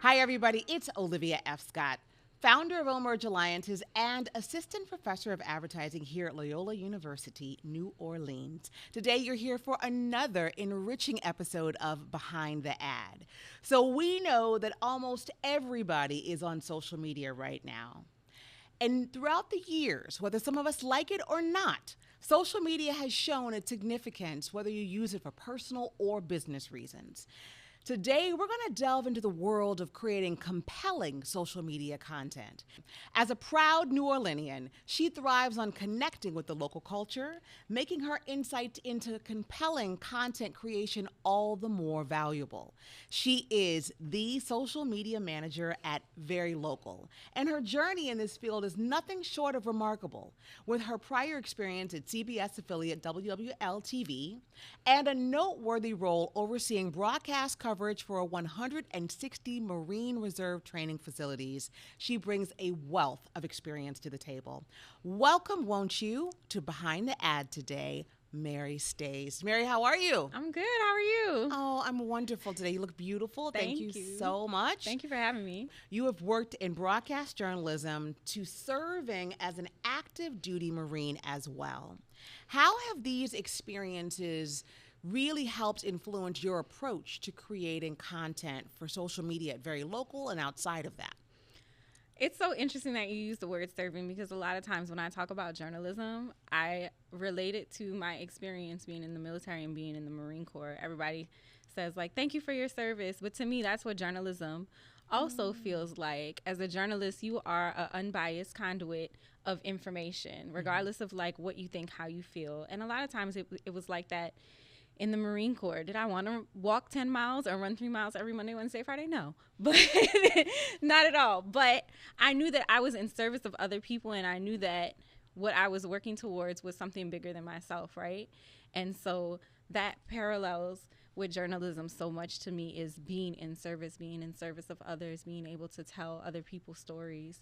Hi, everybody. It's Olivia F. Scott, founder of Emerge Alliances and assistant professor of advertising here at Loyola University, New Orleans. Today, you're here for another enriching episode of Behind the Ad. So, we know that almost everybody is on social media right now. And throughout the years, whether some of us like it or not, social media has shown its significance whether you use it for personal or business reasons. Today, we're going to delve into the world of creating compelling social media content. As a proud New Orleanian, she thrives on connecting with the local culture, making her insight into compelling content creation all the more valuable. She is the social media manager at Very Local, and her journey in this field is nothing short of remarkable. With her prior experience at CBS affiliate WWL-TV and a noteworthy role overseeing broadcast coverage for 160 Marine Reserve training facilities, she brings a wealth of experience to the table. Welcome, won't you, to Behind the Ad today, Mary Stays. Mary, how are you? I'm good. How are you? Oh, I'm wonderful today. You look beautiful. Thank you so much. Thank you for having me. You have worked in broadcast journalism to serving as an active duty Marine as well. How have these experiences really helped influence your approach to creating content for social media at Very Local and outside of that? It's so interesting that you use the word serving because a lot of times when I talk about journalism, I relate it to my experience being in the military and being in the Marine Corps. Everybody says, like, thank you for your service. But to me, that's what journalism also feels like. As a journalist, you are an unbiased conduit of information, regardless of, like, what you think, how you feel. And a lot of times it was like that in the Marine Corps. Did I want to walk 10 miles or run 3 miles every Monday, Wednesday, Friday? No, but not at all. But I knew that I was in service of other people, and I knew that what I was working towards was something bigger than myself, right? And so that parallels with journalism so much to me is being in service of others, being able to tell other people's stories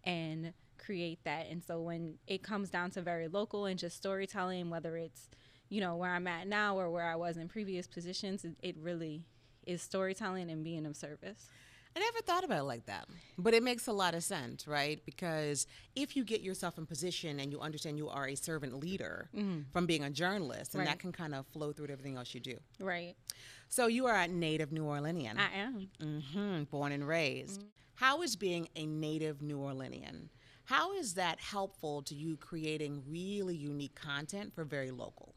and create that. And so when it comes down to Very Local and just storytelling, whether it's where I'm at now or where I was in previous positions, it really is storytelling and being of service. I never thought about it like that, but it makes a lot of sense, right? Because if you get yourself in position and you understand you are a servant leader from being a journalist, and that can kind of flow through to everything else you do. Right. So you are a native New Orleanian. I am. Born and raised. How is being a native New Orleanian? How is that helpful to you creating really unique content for Very Local?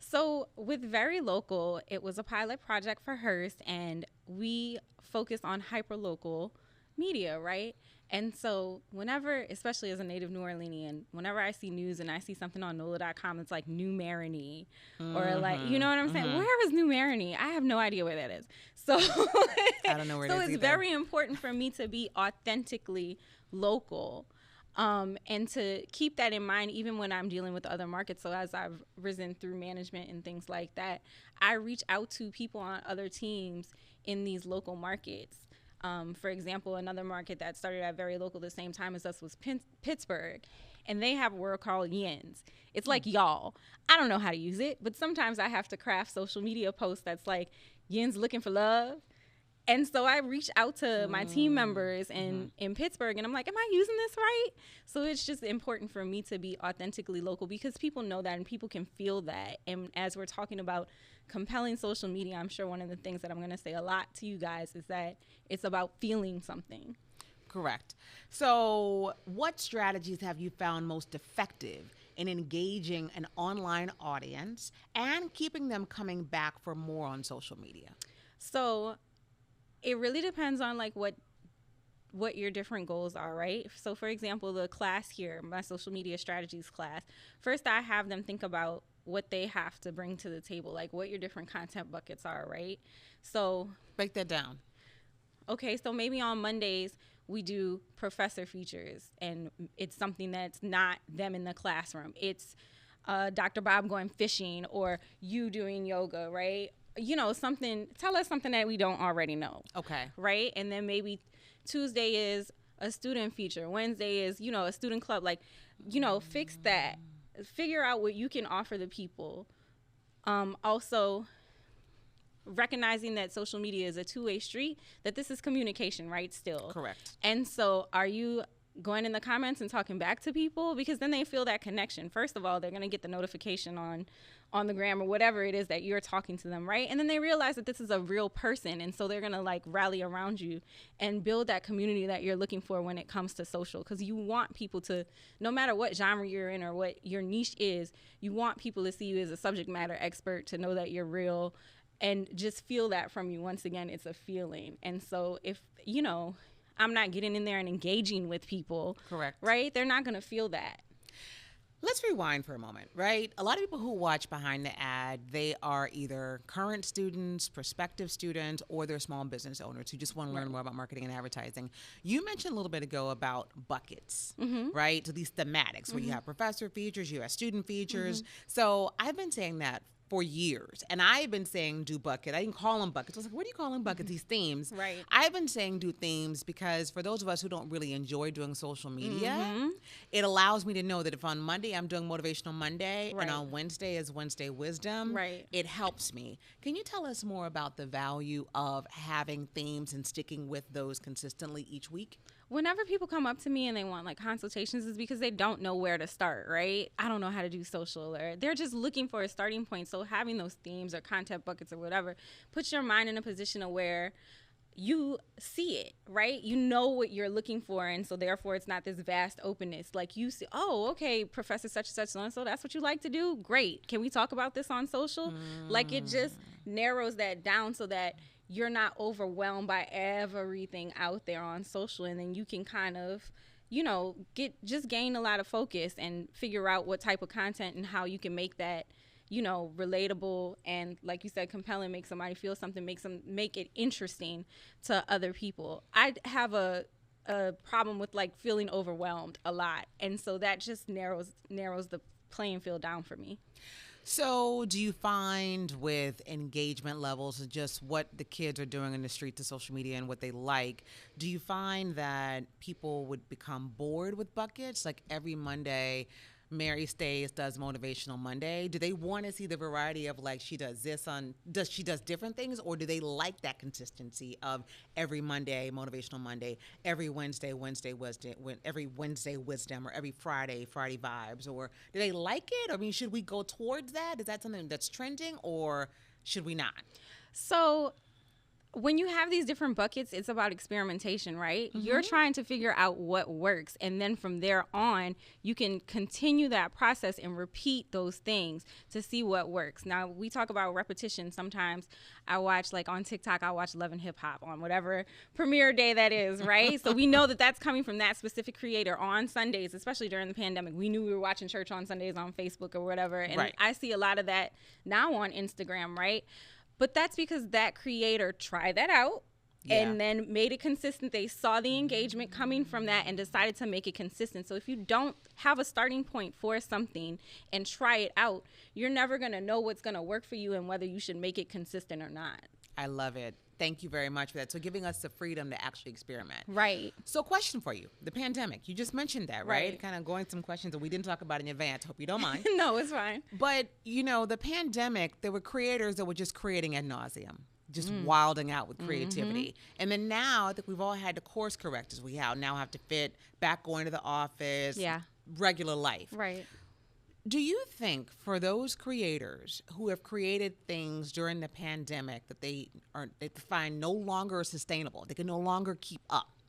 So with Very Local, it was a pilot project for Hearst, and we focused on hyperlocal media, right? And so whenever, especially as a native New Orleanian, whenever I see news and I see something on NOLA.com, it's like New Marigny or like, you know what I'm saying? Where is New Marigny? I have no idea where that is. So I don't know where so it is it's very important for me to be authentically local. And to keep that in mind, even when I'm dealing with other markets. So as I've risen through management and things like that, I reach out to people on other teams in these local markets. For example, another market that started at Very Local the same time as us was Pittsburgh. And they have a word called yins. It's like y'all. I don't know how to use it, but sometimes I have to craft social media posts that's like, yins looking for love. And so I reached out to my team members in Pittsburgh, and I'm like, am I using this right? So it's just important for me to be authentically local because people know that and people can feel that. And as we're talking about compelling social media, I'm sure one of the things that I'm going to say a lot to you guys is that it's about feeling something. Correct. So what strategies have you found most effective in engaging an online audience and keeping them coming back for more on social media? So it really depends on like what your different goals are, right? So for example, the class here, my social media strategies class, first I have them think about what they have to bring to the table, like what your different content buckets are, right? So break that down. Okay, so maybe on Mondays we do professor features, and it's something that's not them in the classroom. It's Dr. Bob going fishing or you doing yoga, right? Something, tell us something that we don't already know. Okay. Right? And then maybe Tuesday is a student feature. Wednesday is, a student club. Like, fix that. Figure out what you can offer the people. Also, recognizing that social media is a two-way street, that this is communication, right? Still. Correct. And so are you going in the comments and talking back to people? Because then they feel that connection. First of all, they're going to get the notification on the gram or whatever it is that you're talking to them, right? And then they realize that this is a real person, and so they're going to like rally around you and build that community that you're looking for when it comes to social, because you want people to, no matter what genre you're in or what your niche is, you want people to see you as a subject matter expert, to know that you're real, and just feel that from you. Once again, it's a feeling. And so if, you know, I'm not getting in there and engaging with people, correct, right, they're not going to feel that. Let's rewind for a moment, right? A lot of people who watch Behind the Ad, they are either current students, prospective students, or they're small business owners who just want to learn more about marketing and advertising. You mentioned a little bit ago about buckets, right? So these thematics where you have professor features, you have student features. So I've been saying that for years, and I've been saying do bucket. I didn't call them buckets. I was like, what do you call them buckets? These themes. Right. I've been saying do themes because for those of us who don't really enjoy doing social media, it allows me to know that if on Monday I'm doing Motivational Monday and on Wednesday is Wednesday Wisdom, it helps me. Can you tell us more about the value of having themes and sticking with those consistently each week? Whenever people come up to me and they want like consultations, is because they don't know where to start, right? I don't know how to do social, or they're just looking for a starting point. So having those themes or content buckets or whatever puts your mind in a position of where you see it, right? You know what you're looking for, and so therefore it's not this vast openness. Like you see, oh, okay, Professor such and such so that's what you like to do? Great. Can we talk about this on social? Like it just narrows that down so that you're not overwhelmed by everything out there on social, and then you can kind of, you know, gain a lot of focus and figure out what type of content and how you can make that, you know, relatable and, like you said, compelling, make somebody feel something, make it interesting to other people. I have a problem with like feeling overwhelmed a lot, and so that just narrows the playing field down for me. So do you find with engagement levels and just what the kids are doing in the street to social media and what they like, do you find that people would become bored with buckets? Like every Monday, Mary Stays does Motivational Monday. Do they want to see the variety of like she does this she does different things, or do they like that consistency of every Monday Motivational Monday, every Wednesday Wisdom, every Wednesday Wisdom, or every Friday Vibes? Or do they like it? I mean, should we go towards that? Is that something that's trending, or should we not? So when you have these different buckets, it's about experimentation, right? You're trying to figure out what works, and then from there on, you can continue that process and repeat those things to see what works. Now, we talk about repetition. Sometimes I watch, like on TikTok, I watch Love and Hip Hop on whatever premiere day that is, right? So we know that that's coming from that specific creator on Sundays, especially during the pandemic. We knew we were watching church on Sundays on Facebook or whatever, and I see a lot of that now on Instagram, right? But that's because that creator tried that out and then made it consistent. They saw the engagement coming from that and decided to make it consistent. So if you don't have a starting point for something and try it out, you're never going to know what's going to work for you and whether you should make it consistent or not. I love it. Thank you very much for that. So giving us the freedom to actually experiment. Right. So question for you, the pandemic, you just mentioned that, right? Kind of going some questions that we didn't talk about in advance. Hope you don't mind. No, it's fine. But, you know, the pandemic, there were creators that were just creating ad nauseum, just wilding out with creativity. And then now I think we've all had to course correct as we now have to fit back going to the office, regular life. Right. Do you think for those creators who have created things during the pandemic that they find no longer sustainable, they can no longer keep up,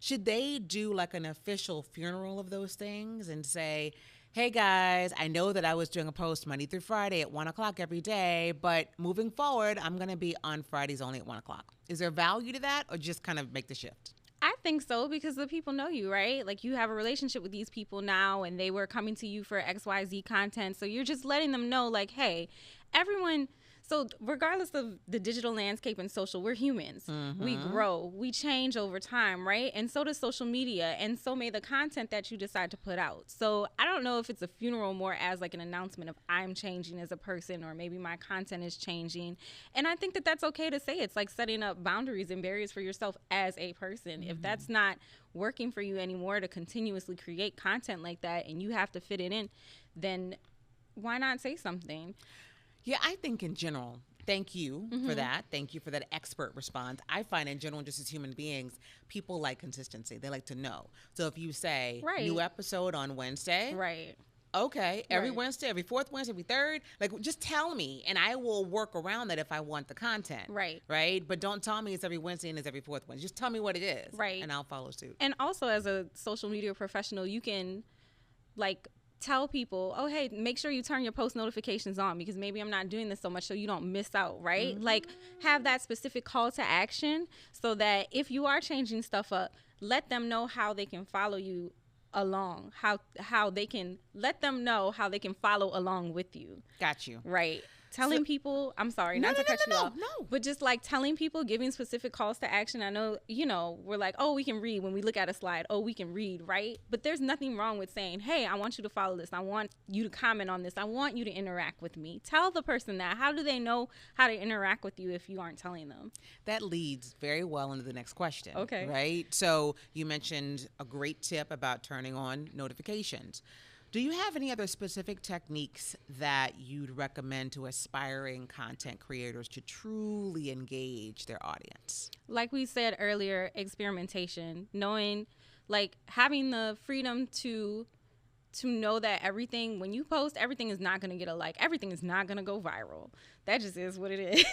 should they do like an official funeral of those things and say, hey guys, I know that I was doing a post Monday through Friday at 1 o'clock every day, but moving forward, I'm going to be on Fridays only at 1 o'clock. Is there value to that, or just kind of make the shift? I think so, because the people know you, right? Like you have a relationship with these people now, and they were coming to you for XYZ content. So you're just letting them know like, hey, everyone. So regardless of the digital landscape and social, we're humans. We grow, we change over time, right? And so does social media, and so may the content that you decide to put out. So I don't know if it's a funeral more as like an announcement of I'm changing as a person, or maybe my content is changing. And I think that that's okay to say. It's like setting up boundaries and barriers for yourself as a person. If that's not working for you anymore to continuously create content like that, and you have to fit it in, then why not say something? Yeah, I think in general, Thank you for that. Thank you for that expert response. I find in general, just as human beings, people like consistency. They like to know. So if you say new episode on Wednesday, Right. Okay, every Wednesday, every fourth Wednesday, every third, like just tell me and I will work around that if I want the content. Right. But don't tell me it's every Wednesday and it's every fourth Wednesday. Just tell me what it is. Right. And I'll follow suit. And also as a social media professional, you can like tell people, oh, hey, make sure you turn your post notifications on because maybe I'm not doing this so much so you don't miss out, right? Like have that specific call to action so that if you are changing stuff up, let them know how they can follow you along, how they can let them know how they can follow along with you. Got you. Right. Telling people, I'm sorry, not to cut you off, but just like telling people, giving specific calls to action. I know, we're like, oh, we can read when we look at a slide. Oh, we can read, right? But there's nothing wrong with saying, hey, I want you to follow this. I want you to comment on this. I want you to interact with me. Tell the person that. How do they know how to interact with you if you aren't telling them? That leads very well into the next question. Okay. Right? So you mentioned a great tip about turning on notifications. Do you have any other specific techniques that you'd recommend to aspiring content creators to truly engage their audience? Like we said earlier, experimentation, knowing, like having the freedom to know that everything, when you post, everything is not going to get a like. Everything is not going to go viral. That just is what it is.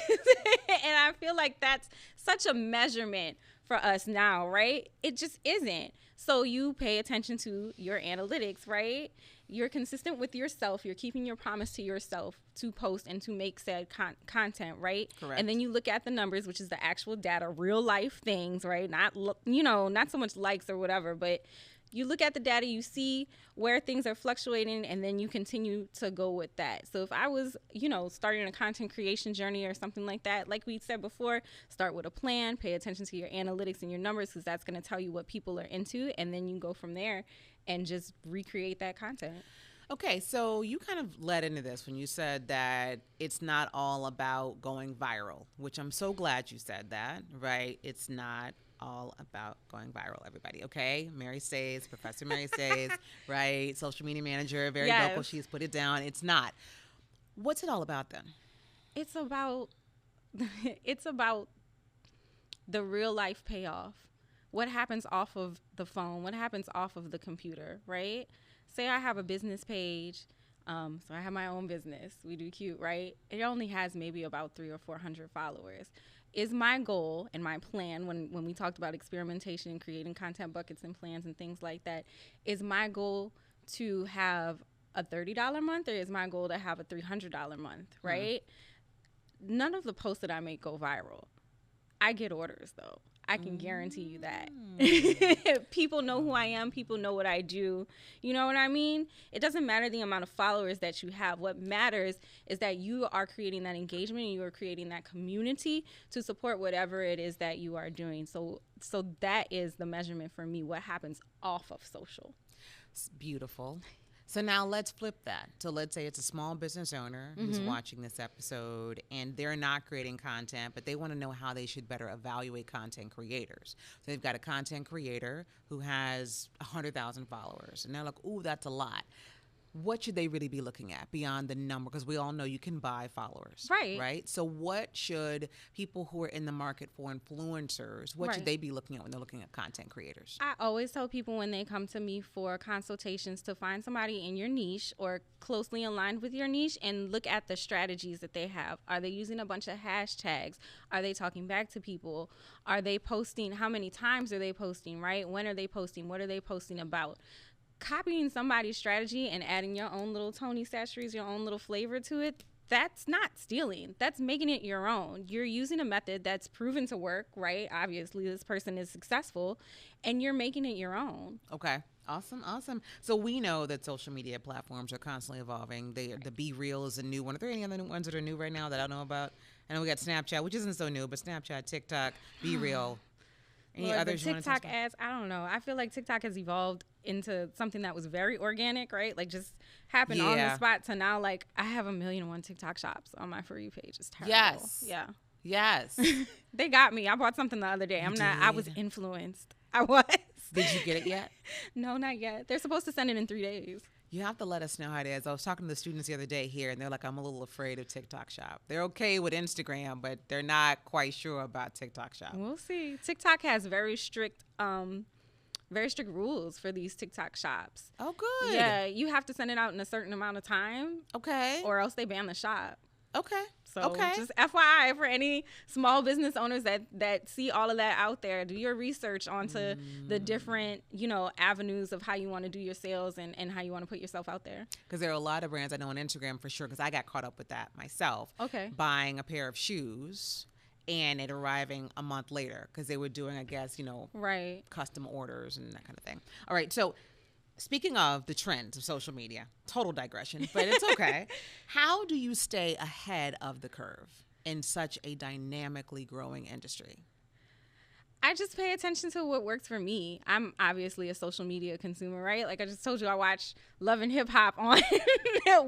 And I feel like that's such a measurement for us now, right? It just isn't. So you pay attention to your analytics, right? You're consistent with yourself. You're keeping your promise to yourself to post and to make said content, right? Correct. And then you look at the numbers, which is the actual data, real life things, right? Not so much likes or whatever, but you look at the data, you see where things are fluctuating, and then you continue to go with that. So if I was, starting a content creation journey or something like that, like we said before, start with a plan, pay attention to your analytics and your numbers because that's going to tell you what people are into, and then you go from there and just recreate that content. Okay, so you kind of led into this when you said that it's not all about going viral, which I'm so glad you said that, right? It's not all about going viral, everybody, okay? Mary Says, Professor Mary Says, right? Social media manager, very vocal, she's put it down. It's not. What's it all about then? It's about the real life payoff. What happens off of the phone? What happens off of the computer, right? Say I have a business page. So I have my own business. We do cute, right? It only has maybe about 300 or 400 followers. Is my goal and my plan when we talked about experimentation and creating content buckets and plans and things like that, is my goal to have a $30 month or is my goal to have a $300 month, right? None of the posts that I make go viral. I get orders though. I can guarantee you that. People know who I am. People know what I do. You know what I mean? It doesn't matter the amount of followers that you have. What matters is that you are creating that engagement and you are creating that community to support whatever it is that you are doing. So that is the measurement for me, what happens off of social. It's beautiful. So now let's flip that. So let's say it's a small business owner who's watching this episode and they're not creating content, but they want to know how they should better evaluate content creators. So they've got a content creator who has 100,000 followers and they're like, ooh, that's a lot. What should they really be looking at beyond the number? Because we all know you can buy followers. Right? So what should people who are in the market for influencers, what should they be looking at when they're looking at content creators? I always tell people when they come to me for consultations to find somebody in your niche or closely aligned with your niche and look at the strategies that they have. Are they using a bunch of hashtags? Are they talking back to people? Are they posting? How many times are they posting, right? When are they posting? What are they posting about? Copying somebody's strategy and adding your own little Tony Chachere's, your own little flavor to it, that's not stealing. That's making it your own. You're using a method that's proven to work, right? Obviously, this person is successful, and you're making it your own. Okay. Awesome. So we know that social media platforms are constantly evolving. The Be Real is a new one. Are there any other ones that are new right now that I don't know about? I know we got Snapchat, which isn't so new, but Snapchat, TikTok, Be Real. Any others? The TikTok ads, I don't know. I feel like TikTok has evolved into something that was very organic, right? Like just happened on the spot to now like I have 1,000,001 TikTok shops on my For You page. It's terrible. Yes. They got me. I bought something the other day. I was influenced. I was. Did you get it yet? No, not yet. They're supposed to send it in 3 days. You have to let us know how it is. I was talking to the students the other day here, and they're like, I'm a little afraid of TikTok Shop. They're okay with Instagram, but they're not quite sure about TikTok Shop. We'll see. TikTok has very strict rules for these TikTok shops. Oh, good. Yeah, you have to send it out in a certain amount of time. Okay. Or else they ban the shop. Okay. So okay. Just FYI for any small business owners that see all of that out there, do your research onto the different, avenues of how you want to do your sales and how you want to put yourself out there. Because there are a lot of brands I know on Instagram for sure, because I got caught up with that myself. Okay. Buying a pair of shoes and it arriving a month later because they were doing, I guess, right, custom orders and that kind of thing. All right. So speaking of the trends of social media, total digression, but it's okay. How do you stay ahead of the curve in such a dynamically growing industry? I just pay attention to what works for me. I'm obviously a social media consumer, right? Like I just told you, I watch Love and Hip Hop on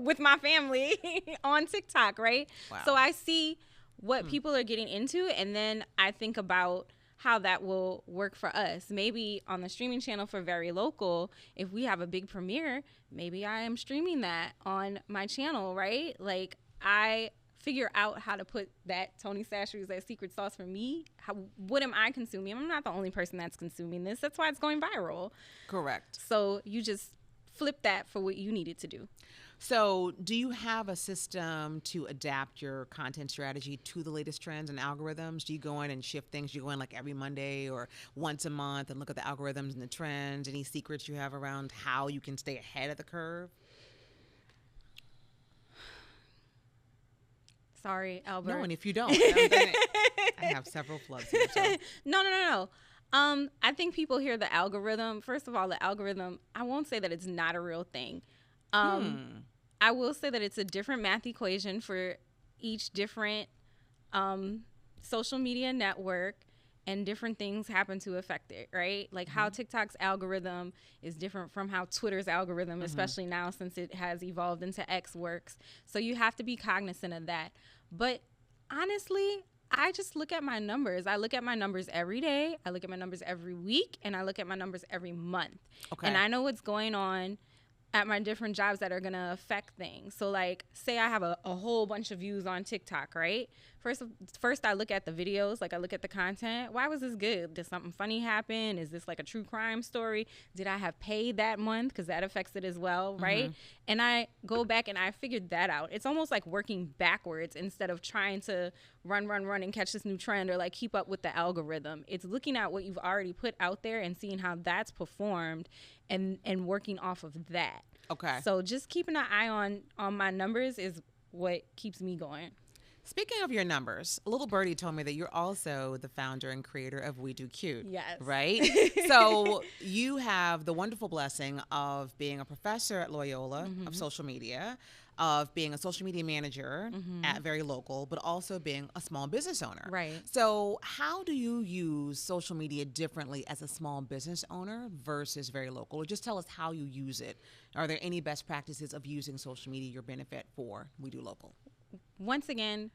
with my family on TikTok, right? Wow. So I see what people are getting into, and then I think about how that will work for us. Maybe on the streaming channel for Very Local, if we have a big premiere, maybe I am streaming that on my channel, right? Like I figure out how to put that Tony Chachere's, that secret sauce for me. What am I consuming? I'm not the only person that's consuming this. That's why it's going viral. Correct. So you just flip that for what you need it to do. So do you have a system to adapt your content strategy to the latest trends and algorithms? Do you go in and shift things? Do you go in like every Monday or once a month and look at the algorithms and the trends? Any secrets you have around how you can stay ahead of the curve? Sorry, Albert. No, and if you don't, I have several plugs here. So. No. I think people hear the algorithm. First of all, the algorithm, I won't say that it's not a real thing. I will say that it's a different math equation for each different social media network, and different things happen to affect it, right? Like how TikTok's algorithm is different from how Twitter's algorithm, especially now since it has evolved into X, works. So you have to be cognizant of that. But honestly, I just look at my numbers. I look at my numbers every day. I look at my numbers every week, and I look at my numbers every month. Okay. And I know what's going on at my different jobs that are going to affect things. So like, say I have a whole bunch of views on TikTok, right? First I look at the videos, like I look at the content. Why was this good? Did something funny happen? Is this like a true crime story? Did I have paid that month? Because that affects it as well, right? And I go back and I figured that out. It's almost like working backwards instead of trying to run and catch this new trend or like keep up with the algorithm. It's looking at what you've already put out there and seeing how that's performed and working off of that. Okay. So just keeping an eye on my numbers is what keeps me going. Speaking of your numbers, a little birdie told me that you're also the founder and creator of We Do Cute. Yes. Right? So you have the wonderful blessing of being a professor at Loyola of social media, of being a social media manager at Very Local, but also being a small business owner. Right. So how do you use social media differently as a small business owner versus Very Local? Or just tell us how you use it. Are there any best practices of using social media your benefit for We Do Local? Once again,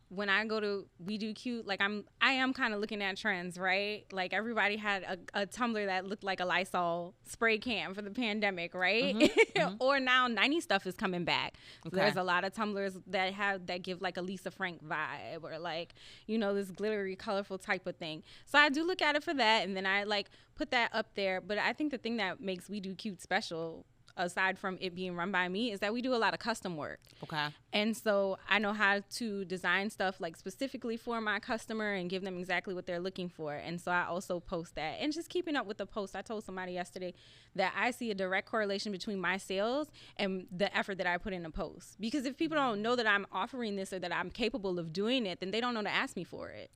when I go to We Do Cute, like I am kind of looking at trends, right? Like everybody had a tumbler that looked like a Lysol spray can for the pandemic, right? Or now 90s stuff is coming back. So there's a lot of tumblers that give like a Lisa Frank vibe or like, this glittery, colorful type of thing. So I do look at it for that, and then I like put that up there. But I think the thing that makes We Do Cute special, aside from it being run by me, is that we do a lot of custom work. Okay. And so I know how to design stuff like specifically for my customer and give them exactly what they're looking for. And so I also post that. And just keeping up with the post. I told somebody yesterday that I see a direct correlation between my sales and the effort that I put in the post. Because if people don't know that I'm offering this or that I'm capable of doing it, then they don't know to ask me for it.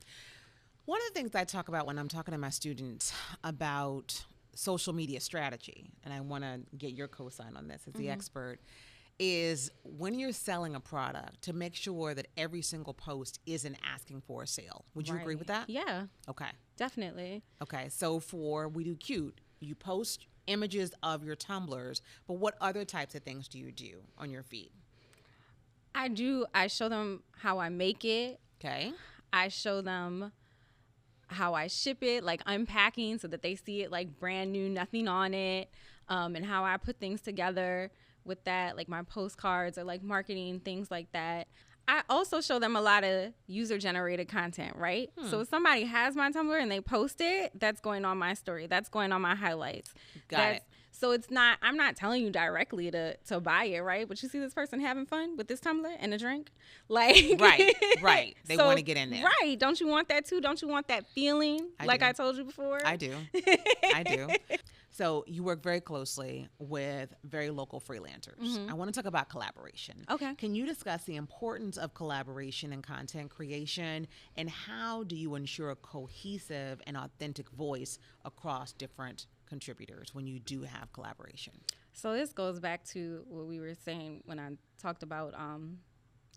One of the things I talk about when I'm talking to my students about social media strategy, and I want to get your cosign on this as the expert, is when you're selling a product, to make sure that every single post isn't asking for a sale. Would you agree with that? Yeah. Okay. Definitely. Okay. So for We Do Cute, you post images of your tumblers, but what other types of things do you do on your feed? I show them how I make it. Okay. I show them how I ship it, like unpacking so that they see it like brand new, nothing on it, and how I put things together with that, like my postcards or like marketing, things like that. I also show them a lot of user-generated content, right? So if somebody has my Tumblr and they post it, that's going on my story. That's going on my highlights. Got it. So it's not, I'm not telling you directly to buy it, right? But you see this person having fun with this tumbler and a drink? Like, right. They want to get in there. Right. Don't you want that too? Don't you want that feeling I told you before? I do. So you work very closely with very local freelancers. I want to talk about collaboration. Okay. Can you discuss the importance of collaboration in content creation, and how do you ensure a cohesive and authentic voice across different contributors when you do have collaboration? So this goes back to what we were saying when I talked about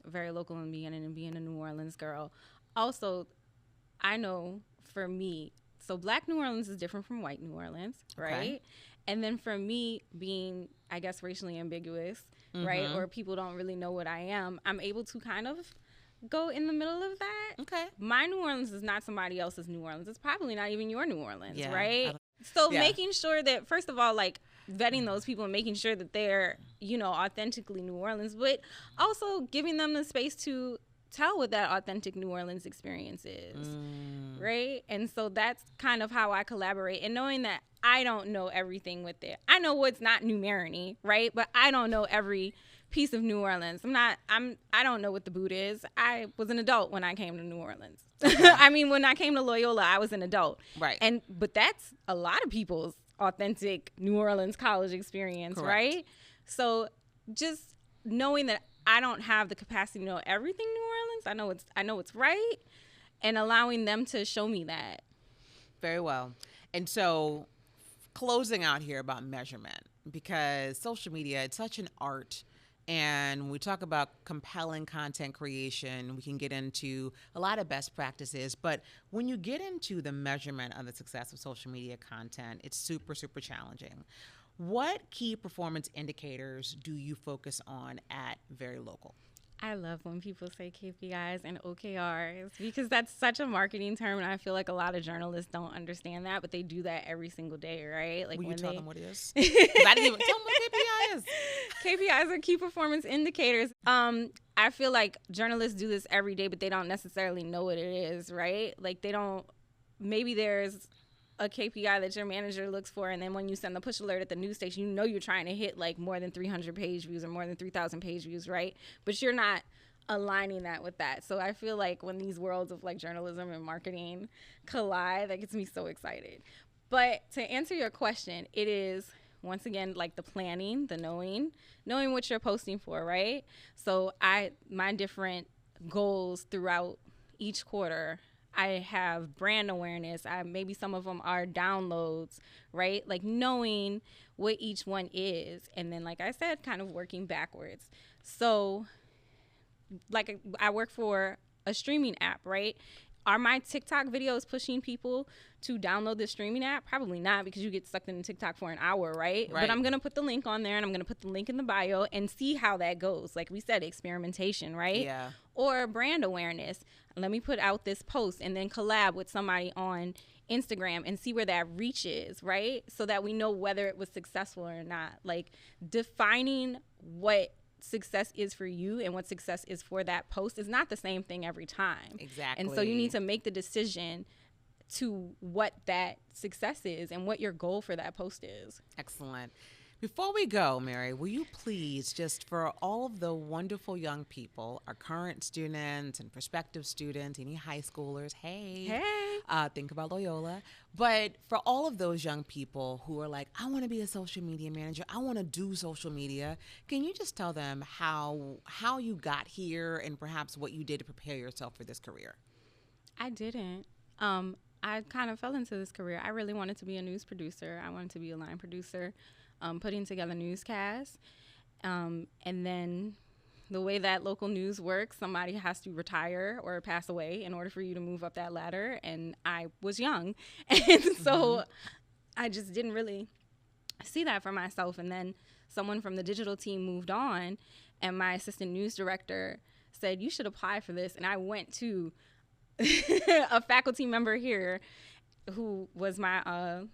very local in the beginning and being a New Orleans girl. Also, I know for me, so Black New Orleans is different from white New Orleans, right? Okay. And then for me being, I guess, racially ambiguous, right? Or people don't really know what I am, I'm able to kind of go in the middle of that. Okay. My New Orleans is not somebody else's New Orleans. It's probably not even your New Orleans, Yeah. right? So making sure that, first of all, like vetting those people and making sure that they're, you know, authentically New Orleans, but also giving them the space to tell what that authentic New Orleans experience is, right? And so that's kind of how I collaborate, and knowing that I don't know everything with it. I know what's not New Marigny, right? But I don't know every piece of New Orleans. I don't know what the boot is. I was an adult when I came to New Orleans. I mean, when I came to Loyola, I was an adult. Right. But that's a lot of people's authentic New Orleans college experience, Correct. right? So just knowing that I don't have the capacity to know everything New Orleans. I know it's right, and allowing them to show me that. Very well. And so closing out here about measurement, because social media, it's such an art. And when we talk about compelling content creation, we can get into a lot of best practices. But when you get into the measurement of the success of social media content, it's super, super challenging. What key performance indicators do you focus on at Very Local? I love when people say KPIs and OKRs, because that's such a marketing term, and I feel like a lot of journalists don't understand that, but they do that every single day, right? Like, will when you tell them what it is? 'Cause I didn't even tell them what KPI is. KPIs are key performance indicators. I feel like journalists do this every day, but they don't necessarily know what it is, right? Like, they don't. Maybe there's a KPI that your manager looks for, and then when you send the push alert at the news station, you know you're trying to hit like more than 300 page views or more than 3,000 page views, right? But you're not aligning that with that. So I feel like when these worlds of like journalism and marketing collide, that gets me so excited. But to answer your question, it is, once again, like the planning, the knowing what you're posting for, right? So my different goals throughout each quarter, I have brand awareness. Maybe some of them are downloads, right? Like knowing what each one is. And then, like I said, kind of working backwards. So like I work for a streaming app, right? Are my TikTok videos pushing people to download the streaming app? Probably not, because you get stuck in TikTok for an hour, right? But I'm going to put the link on there, and I'm going to put the link in the bio and see how that goes. Like we said, experimentation, right? Yeah. Or brand awareness. Let me put out this post and then collab with somebody on Instagram and see where that reaches, right? So that we know whether it was successful or not. Like defining what success is for you and what success is for that post is not the same thing every time. Exactly. And so you need to make the decision to what that success is and what your goal for that post is. Excellent. Before we go, Mary, will you please, just for all of the wonderful young people, our current students and prospective students, any high schoolers, hey, think about Loyola. But for all of those young people who are like, I want to be a social media manager, I want to do social media, can you just tell them how you got here and perhaps what you did to prepare yourself for this career? I didn't. I kind of fell into this career. I really wanted to be a news producer. I wanted to be a line producer. Putting together newscasts. And then the way that local news works, somebody has to retire or pass away in order for you to move up that ladder. And I was young. And so I just didn't really see that for myself. And then someone from the digital team moved on, and my assistant news director said, you should apply for this. And I went to a faculty member here who was my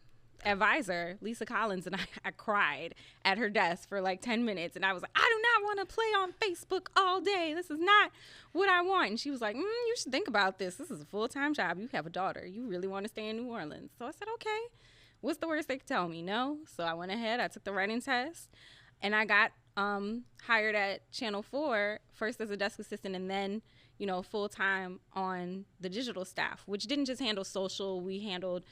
advisor, Lisa Collins, and I cried at her desk for like 10 minutes. And I was like, I do not want to play on Facebook all day. This is not what I want. And she was like, you should think about this. This is a full-time job. You have a daughter. You really want to stay in New Orleans. So I said, okay. What's the worst they could tell me? No. So I went ahead. I took the writing test. And I got hired at Channel 4, first as a desk assistant and then, full-time on the digital staff, which didn't just handle social. We handled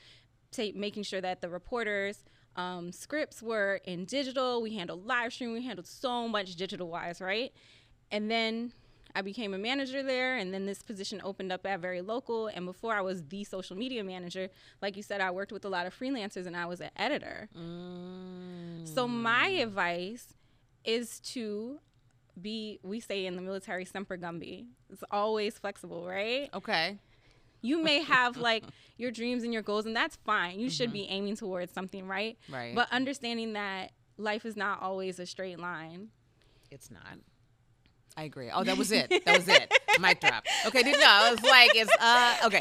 making sure that the reporters' scripts were in digital. We handled live stream. We handled so much digital-wise, right? And then I became a manager there, and then this position opened up at Very Local. And before I was the social media manager, like you said, I worked with a lot of freelancers, and I was an editor. So my advice is to be, we say in the military, semper gumby. It's always flexible, right? Okay. You may have like your dreams and your goals, and that's fine. You should be aiming towards something, right? Right. But understanding that life is not always a straight line. It's not. I agree. Oh, that was it. That was it. Mic drop. Okay, no, I was like, it's, okay.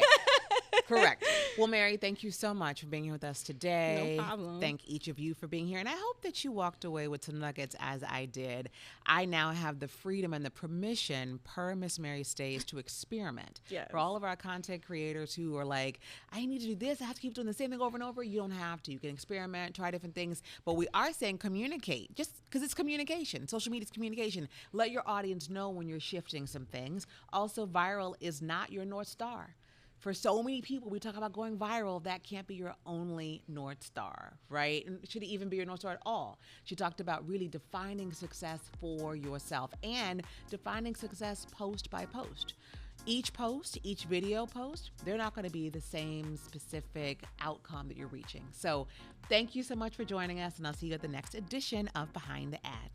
Correct. Well, Mary, thank you so much for being here with us today. No problem. Thank each of you for being here. And I hope that you walked away with some nuggets as I did. I now have the freedom and the permission per Miss Mary Stays to experiment. Yes. For all of our content creators who are like, I need to do this, I have to keep doing the same thing over and over. You don't have to. You can experiment, try different things. But we are saying communicate, just because it's communication. Social media is communication. Let your audience know when you're shifting some things. Also, viral is not your North Star. For so many people, we talk about going viral. That can't be your only North Star, right? And should it even be your North Star at all? She talked about really defining success for yourself and defining success post by post. Each post, each video post, they're not going to be the same specific outcome that you're reaching. So thank you so much for joining us, and I'll see you at the next edition of Behind the Ad.